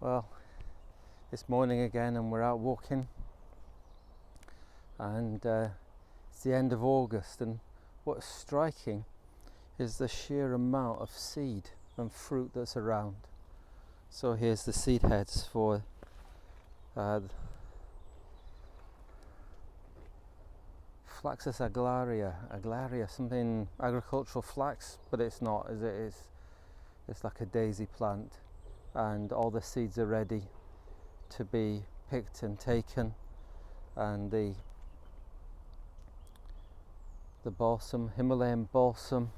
Well, this morning again, and we're out walking, and it's the end of August, and what's striking is the sheer amount of seed and fruit that's around. So here's the seed heads for Flaxus aglaria, something agricultural flax, but it's not, as it is. It's like a daisy plant, and all the seeds are ready to be picked and taken, and the balsam, Himalayan balsam,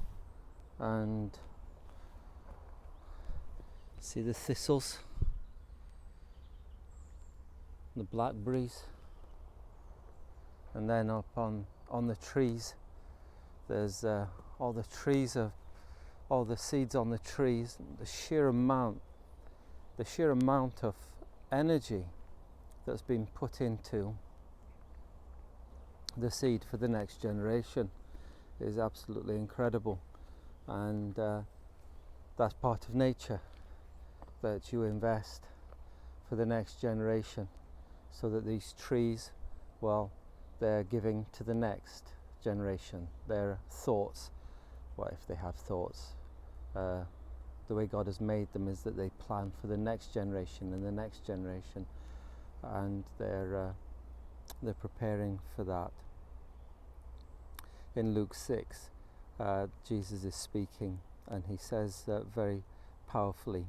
and see the thistles, the blackberries, and then up on the trees there's all the trees of all the seeds on the trees, the sheer amount of energy that's been put into the seed for the next generation is absolutely incredible. And that's part of nature, that you invest for the next generation, so that these trees, well, they're giving to the next generation their thoughts. Well, if they have thoughts, the way God has made them is that they plan for the next generation and the next generation, and they're preparing for that. In Luke 6, Jesus is speaking, and he says very powerfully,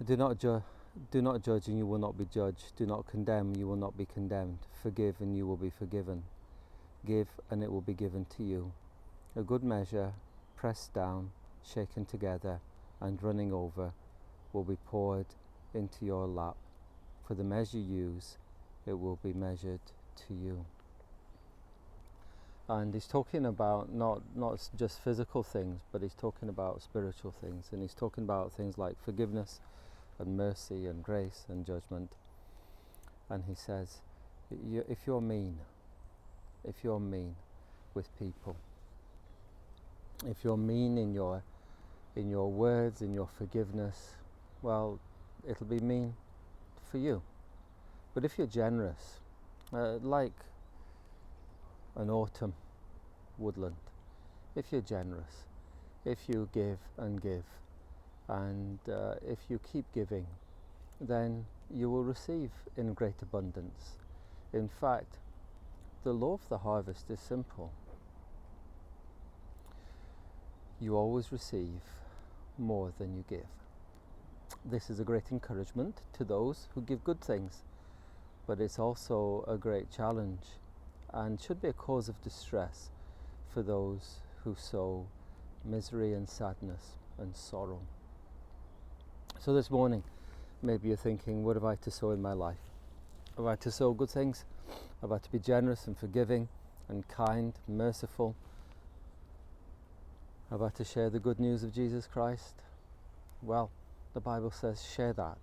Do not judge, and you will not be judged. Do not condemn, you will not be condemned. Forgive, and you will be forgiven. Give, and it will be given to you. A good measure, pressed down, shaken together, and running over, will be poured into your lap. For the measure you use, it will be measured to you. And he's talking about not just physical things, but he's talking about spiritual things, and he's talking about things like forgiveness and mercy and grace and judgment. And he says, if you're mean with people, if you're mean in your words, in your forgiveness, well, it'll be mean for you. But if you're generous, like an autumn woodland, if you're generous, if you give and give, and if you keep giving, then you will receive in great abundance. In fact, the law of the harvest is simple. You always receive more than you give. This is a great encouragement to those who give good things, but it's also a great challenge, and should be a cause of distress for those who sow misery and sadness and sorrow. So this morning, maybe you're thinking, what have I to sow in my life? Have I to sow good things? Have I to be generous and forgiving and kind, merciful? Have I to share the good news of Jesus Christ? Well, the Bible says share that,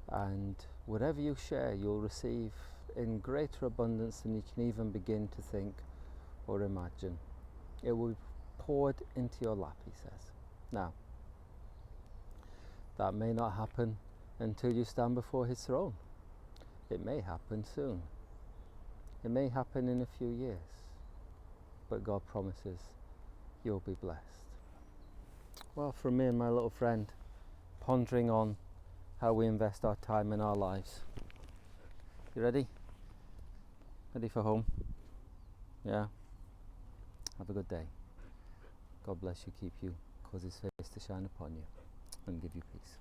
and whatever you share, you'll receive in greater abundance than you can even begin to think or imagine. It will be poured into your lap, he says. Now, that may not happen until you stand before his throne. It may happen soon. It may happen in a few years. But God promises you'll be blessed. Well, from me and my little friend, pondering on how we invest our time in our lives. You ready? Ready for home? Yeah? Have a good day. God bless you, keep you, cause his face to shine upon you, and give you peace.